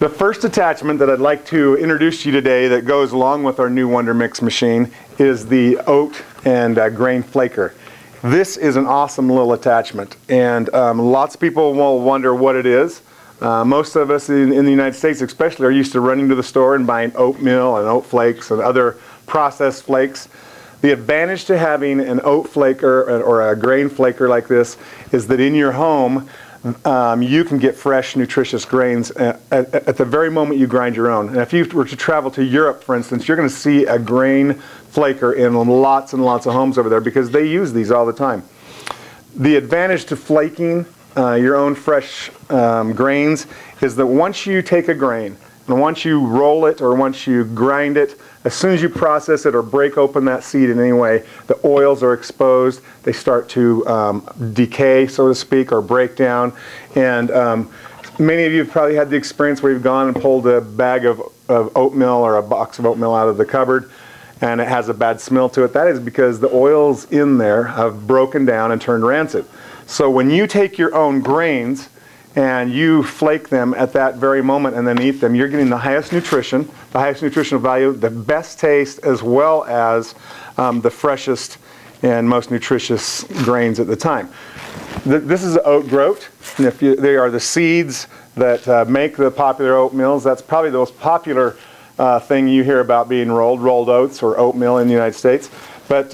The first attachment that I'd like to introduce to you today that goes along with our new WonderMix machine is the oat and grain flaker. This is an awesome little attachment, and lots of people will wonder what it is. Most of us in the United States especially are used to running to the store and buying oatmeal and oat flakes and other processed flakes. The advantage to having an oat flaker or a grain flaker like this is that in your home you can get fresh, nutritious grains at the very moment you grind your own. And if you were to travel to Europe, for instance, you're going to see a grain flaker in lots and lots of homes over there because they use these all the time. The advantage to flaking your own fresh grains is that once you take a grain and once you roll it or once you grind it, as soon as you process it or break open that seed in any way, the oils are exposed. They start to decay, so to speak, or break down. And many of you have probably had the experience where you've gone and pulled a bag of oatmeal or a box of oatmeal out of the cupboard and it has a bad smell to it. That is because the oils in there have broken down and turned rancid. So when you take your own grains and you flake them at that very moment and then eat them, you're getting the highest nutrition, the highest nutritional value, the best taste, as well as the freshest and most nutritious grains at the time. This is oat groat, and they are the seeds that make the popular oatmeals. That's probably the most popular thing you hear about being rolled oats or oatmeal in the United States. But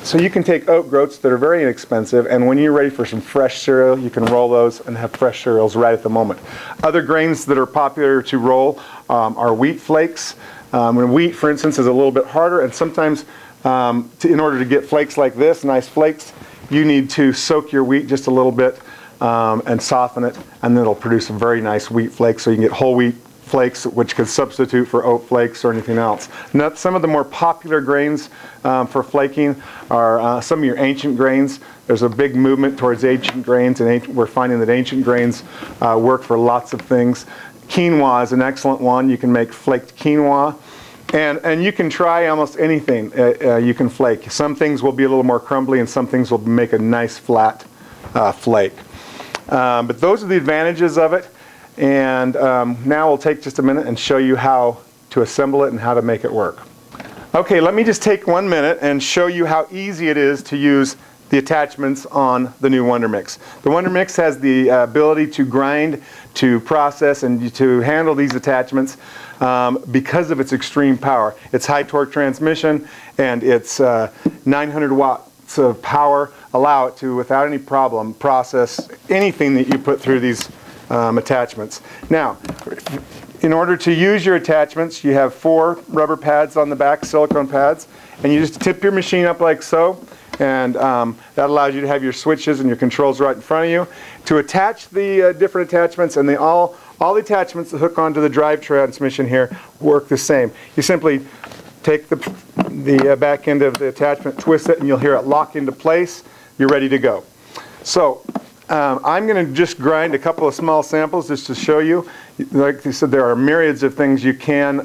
so you can take oat groats that are very inexpensive, and when you're ready for some fresh cereal, you can roll those and have fresh cereals right at the moment. Other grains that are popular to roll are wheat flakes. And wheat, for instance, is a little bit harder, and sometimes in order to get flakes like this, nice flakes, you need to soak your wheat just a little bit and soften it, and then it'll produce a very nice wheat flake, so you can get whole wheat flakes, which could substitute for oat flakes or anything else. Now, some of the more popular grains for flaking are some of your ancient grains. There's a big movement towards ancient grains, and we're finding that ancient grains work for lots of things. Quinoa is an excellent one. You can make flaked quinoa, and you can try almost anything you can flake. Some things will be a little more crumbly, and some things will make a nice flat flake. But those are the advantages of it. And now we'll take just a minute and show you how to assemble it and how to make it work. Okay, let me just take 1 minute and show you how easy it is to use the attachments on the new WonderMix. The WonderMix has the ability to grind, to process, and to handle these attachments because of its extreme power. Its high torque transmission and its 900 watts of power allow it to, without any problem, process anything that you put through these attachments. Now, in order to use your attachments, you have 4 rubber pads on the back, silicone pads, and you just tip your machine up like so, and that allows you to have your switches and your controls right in front of you. To attach the different attachments, and all the attachments that hook onto the drive transmission here work the same. You simply take the back end of the attachment, twist it, and you'll hear it lock into place. You're ready to go. So I'm going to just grind a couple of small samples just to show you. Like I said, there are myriads of things you can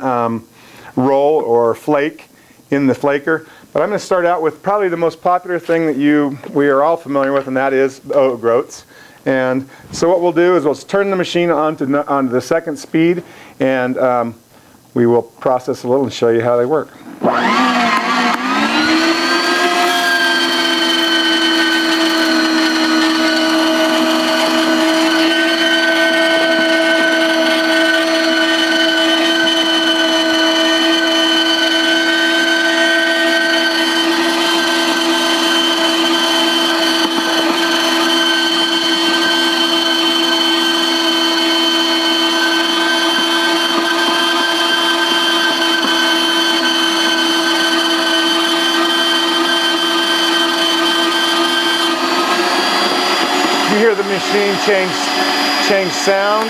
roll or flake in the flaker. But I'm going to start out with probably the most popular thing that we are all familiar with, and that is oat groats. And so what we'll do is we'll turn the machine onto the second speed, and we will process a little and show you how they work. You hear the machine change sound.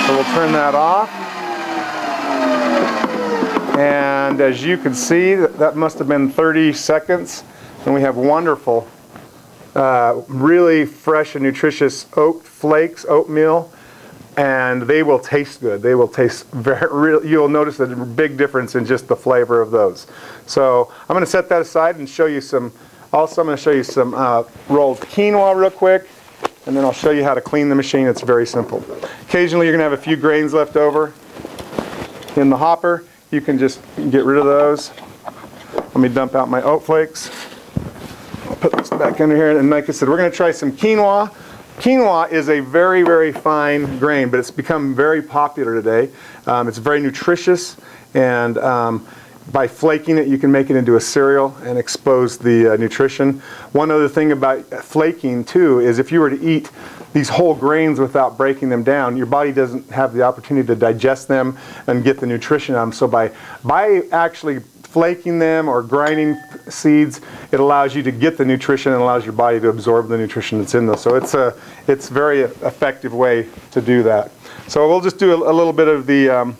So we'll turn that off. And as you can see, that must have been 30 seconds. And we have wonderful, really fresh and nutritious oat flakes, oatmeal. And they will taste good. They will taste you'll notice a big difference in just the flavor of those. So I'm going to set that aside and show you some. Also, I'm going to show you some rolled quinoa real quick. and then I'll show you how to clean the machine. It's very simple. Occasionally you're going to have a few grains left over in the hopper. You can just get rid of those. Let me dump out my oat flakes. I'll put this back under here, and like I said, we're going to try some quinoa. Quinoa is a very, very fine grain, but it's become very popular today. It's very nutritious, and by flaking it, you can make it into a cereal and expose the nutrition. One other thing about flaking, too, is if you were to eat these whole grains without breaking them down, your body doesn't have the opportunity to digest them and get the nutrition out of them. So by actually flaking them or grinding seeds, it allows you to get the nutrition and allows your body to absorb the nutrition that's in those. So it's a very effective way to do that. So we'll just do a little bit of the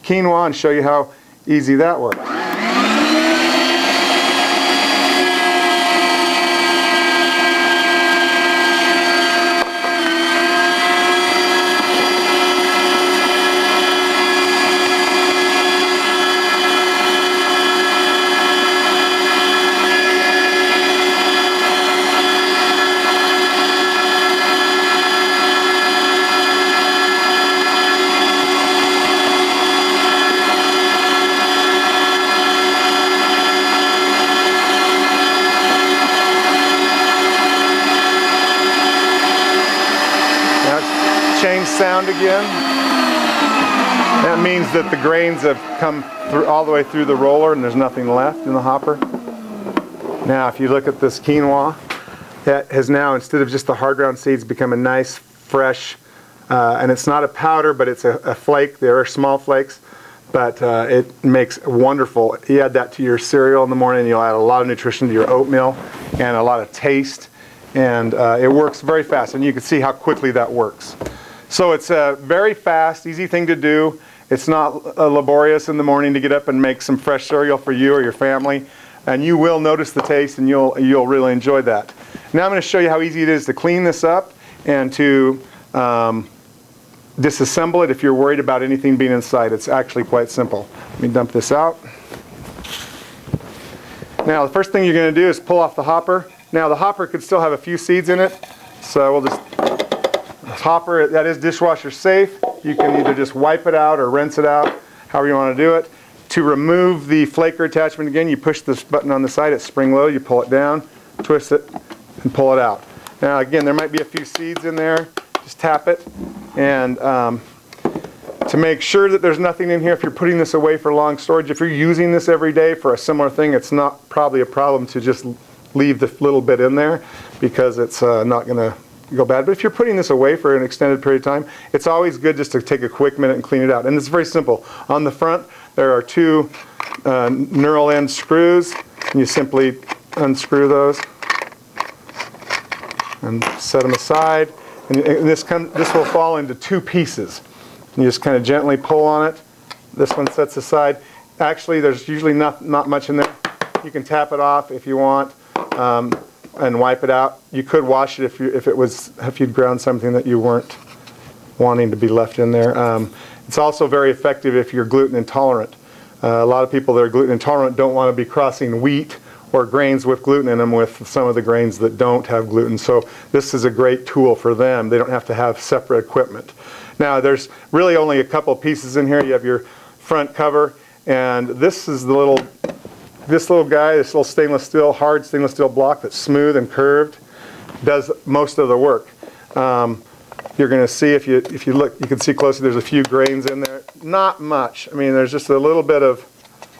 quinoa and show you how easy that works. Change sound again. That means that the grains have come through all the way through the roller and there's nothing left in the hopper. Now if you look at this quinoa, that has now, instead of just the hard ground seeds, become a nice fresh, and it's not a powder, but it's a flake. There are small flakes, but it makes wonderful. You add that to your cereal in the morning, you'll add a lot of nutrition to your oatmeal and a lot of taste, and it works very fast, and you can see how quickly that works. So it's a very fast, easy thing to do. It's not laborious in the morning to get up and make some fresh cereal for you or your family. And you will notice the taste, and you'll really enjoy that. Now I'm going to show you how easy it is to clean this up and to disassemble it if you're worried about anything being inside. It's actually quite simple. Let me dump this out. Now the first thing you're going to do is pull off the hopper. Now the hopper could still have a few seeds in it, so we'll just... Hopper, that is dishwasher safe. You can either just wipe it out or rinse it out, however you want to do it. To remove the flaker attachment again, you push this button on the side, it's spring loaded, you pull it down, twist it, and pull it out. Now again, there might be a few seeds in there, just tap it, and to make sure that there's nothing in here, if you're putting this away for long storage, if you're using this every day for a similar thing, it's not probably a problem to just leave the little bit in there, because it's not going to go bad. But if you're putting this away for an extended period of time, it's always good just to take a quick minute and clean it out. And it's very simple. On the front, there are two knurled end screws, and you simply unscrew those and set them aside. And this will fall into two pieces. You just kind of gently pull on it. This one sets aside. Actually, there's usually not much in there. You can tap it off if you want. And wipe it out. You could wash it if you'd ground something that you weren't wanting to be left in there. It's also very effective if you're gluten intolerant. A lot of people that are gluten intolerant don't want to be crossing wheat or grains with gluten in them with some of the grains that don't have gluten. So this is a great tool for them. They don't have to have separate equipment. Now there's really only a couple pieces in here. You have your front cover, and this is this little guy, this little stainless steel, hard stainless steel block that's smooth and curved, does most of the work. You're going to see, if you look, you can see closely, there's a few grains in there. Not much. I mean, there's just a little bit of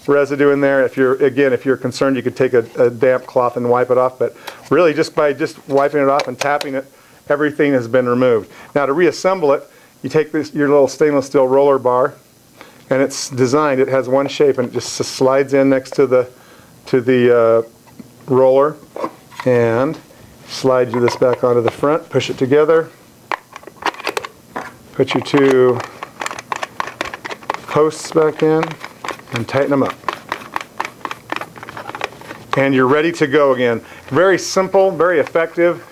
residue in there. If you're concerned, you could take a damp cloth and wipe it off. But really, by just wiping it off and tapping it, everything has been removed. Now to reassemble it, you take your little stainless steel roller bar, and it's designed, it has one shape, and it just slides in next to the roller, and slide this back onto the front, push it together, put your two posts back in, and tighten them up. And you're ready to go again. Very simple, very effective,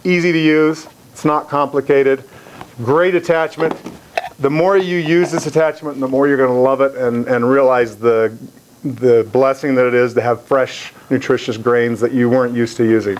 easy to use, it's not complicated, great attachment. The more you use this attachment, the more you're going to love it and realize the blessing that it is to have fresh, nutritious grains that you weren't used to using.